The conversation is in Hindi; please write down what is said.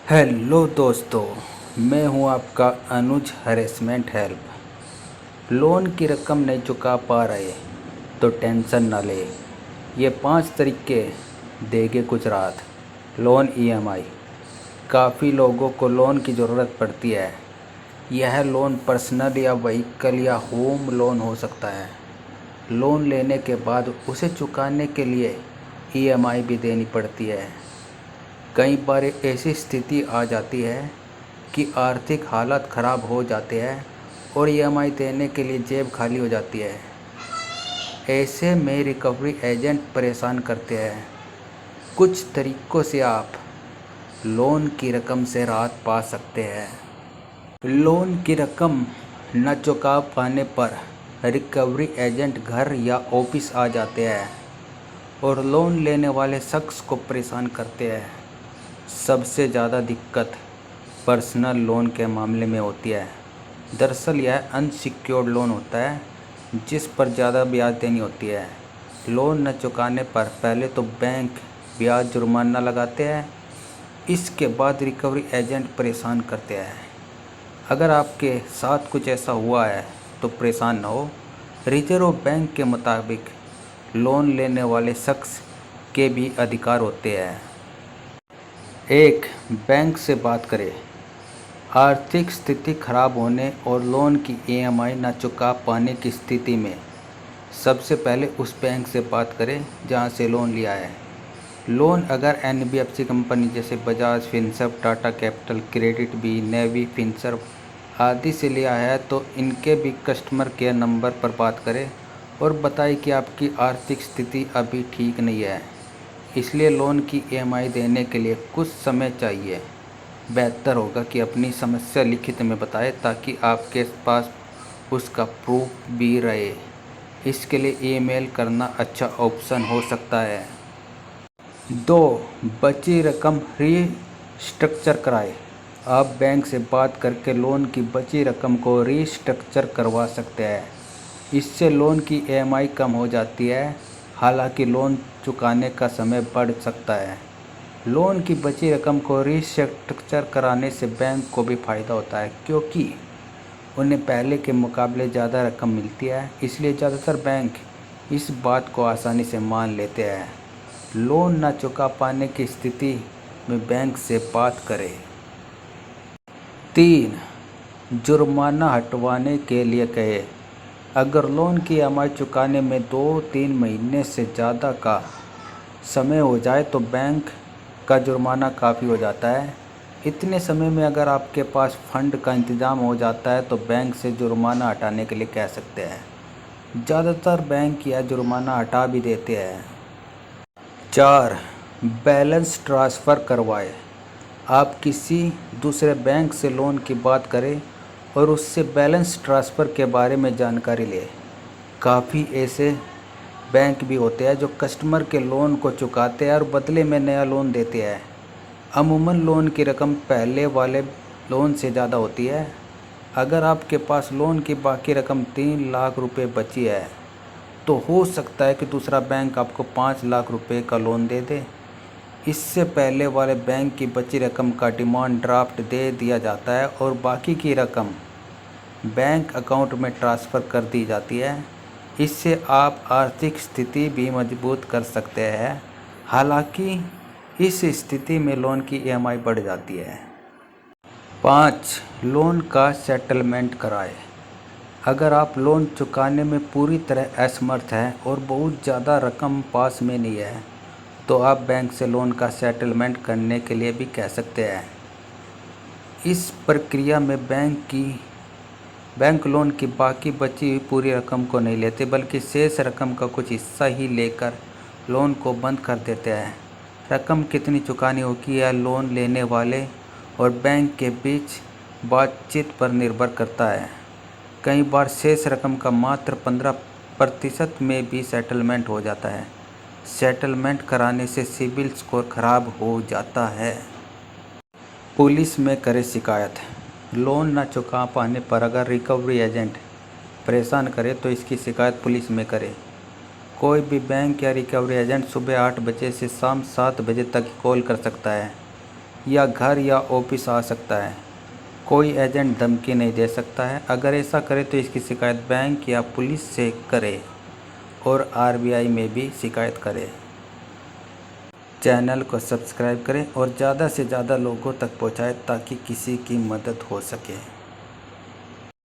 हेलो दोस्तों, मैं हूं आपका अनुज हरेसमेंट हेल्प। लोन की रकम नहीं चुका पा रहे तो टेंशन ना ले। ये 5 तरीके देंगे कुछ राहत। Loan EMI. काफ़ी लोगों को लोन की ज़रूरत पड़ती है। यह लोन पर्सनल या व्हीकल या होम लोन हो सकता है। लोन लेने के बाद उसे चुकाने के लिए ईएमआई भी देनी पड़ती है। कई बार ऐसी स्थिति आ जाती है कि आर्थिक हालत ख़राब हो जाते हैं और ईएमआई देने के लिए जेब खाली हो जाती है। ऐसे में रिकवरी एजेंट परेशान करते हैं। कुछ तरीक़ों से आप लोन की रकम से राहत पा सकते हैं। लोन की रकम न चुका पाने पर रिकवरी एजेंट घर या ऑफिस आ जाते हैं और लोन लेने वाले शख्स को परेशान करते हैं। सबसे ज़्यादा दिक्कत पर्सनल लोन के मामले में होती है। दरअसल यह अनसिक्योर्ड लोन होता है जिस पर ज़्यादा ब्याज देनी होती है। लोन न चुकाने पर पहले तो बैंक ब्याज जुर्माना लगाते हैं, इसके बाद रिकवरी एजेंट परेशान करते हैं। अगर आपके साथ कुछ ऐसा हुआ है तो परेशान न हो। रिजर्व बैंक के मुताबिक लोन लेने वाले शख्स के भी अधिकार होते हैं। 1. बैंक से बात करें। आर्थिक स्थिति खराब होने और लोन की ईएमआई न चुका पाने की स्थिति में सबसे पहले उस बैंक से बात करें जहां से लोन लिया है। लोन अगर एनबीएफसी कंपनी जैसे Bajaj Finserv, Tata Capital, Credit Bee, Navi Finserv आदि से लिया है तो इनके भी कस्टमर केयर नंबर पर बात करें और बताएं कि आपकी आर्थिक स्थिति अभी ठीक नहीं है, इसलिए लोन की ईएमआई देने के लिए कुछ समय चाहिए। बेहतर होगा कि अपनी समस्या लिखित में बताएं ताकि आपके पास उसका प्रूफ भी रहे। इसके लिए ईमेल करना अच्छा ऑप्शन हो सकता है। 2. बची रकम रीस्ट्रक्चर कराएं। आप बैंक से बात करके लोन की बची रकम को रीस्ट्रक्चर करवा सकते हैं। इससे लोन की ईएमआई कम हो जाती है, हालांकि लोन चुकाने का समय बढ़ सकता है। लोन की बची रकम को रीस्ट्रक्चर कराने से बैंक को भी फ़ायदा होता है क्योंकि उन्हें पहले के मुकाबले ज़्यादा रकम मिलती है, इसलिए ज़्यादातर बैंक इस बात को आसानी से मान लेते हैं। लोन न चुका पाने की स्थिति में बैंक से बात करें। 3. जुर्माना हटवाने के लिए कहें। अगर लोन की ईएमआई चुकाने में 2-3 महीने से ज़्यादा का समय हो जाए तो बैंक का जुर्माना काफ़ी हो जाता है। इतने समय में अगर आपके पास फंड का इंतज़ाम हो जाता है तो बैंक से जुर्माना हटाने के लिए कह सकते हैं। ज़्यादातर बैंक यह जुर्माना हटा भी देते हैं। 4. बैलेंस ट्रांसफ़र करवाएं। आप किसी दूसरे बैंक से लोन की बात करें और उससे बैलेंस ट्रांसफ़र के बारे में जानकारी लें। काफ़ी ऐसे बैंक भी होते हैं जो कस्टमर के लोन को चुकाते हैं और बदले में नया लोन देते हैं। अमूमन लोन की रकम पहले वाले लोन से ज़्यादा होती है। अगर आपके पास लोन की बाकी रकम 3 लाख रुपए बची है तो हो सकता है कि दूसरा बैंक आपको 5 लाख रुपए का लोन दे दे। इससे पहले वाले बैंक की बची रकम का डिमांड ड्राफ्ट दे दिया जाता है और बाकी की रकम बैंक अकाउंट में ट्रांसफ़र कर दी जाती है। इससे आप आर्थिक स्थिति भी मजबूत कर सकते हैं, हालांकि इस स्थिति में लोन की ईएमआई बढ़ जाती है। 5. लोन का सेटलमेंट कराएं। अगर आप लोन चुकाने में पूरी तरह असमर्थ हैं और बहुत ज़्यादा रकम पास में नहीं है तो आप बैंक से लोन का सेटलमेंट करने के लिए भी कह सकते हैं। इस प्रक्रिया में बैंक लोन की बाकी बची हुई पूरी रकम को नहीं लेते बल्कि शेष रकम का कुछ हिस्सा ही लेकर लोन को बंद कर देते हैं। रकम कितनी चुकानी होगी यह लोन लेने वाले और बैंक के बीच बातचीत पर निर्भर करता है। कई बार शेष रकम का मात्र 15% में भी सेटलमेंट हो जाता है। सेटलमेंट कराने से सिबिल स्कोर खराब हो जाता है। पुलिस में करें शिकायत। लोन न चुका पाने पर अगर रिकवरी एजेंट परेशान करे तो इसकी शिकायत पुलिस में करें। कोई भी बैंक या रिकवरी एजेंट सुबह 8 बजे से शाम 7 बजे तक कॉल कर सकता है। या घर या ऑफिस आ सकता है। कोई एजेंट धमकी नहीं दे सकता है। अगर ऐसा करे तो इसकी शिकायत बैंक या पुलिस से करे और आरबीआई में भी शिकायत करें। चैनल को सब्सक्राइब करें और ज़्यादा से ज़्यादा लोगों तक पहुँचाएं ताकि किसी की मदद हो सके।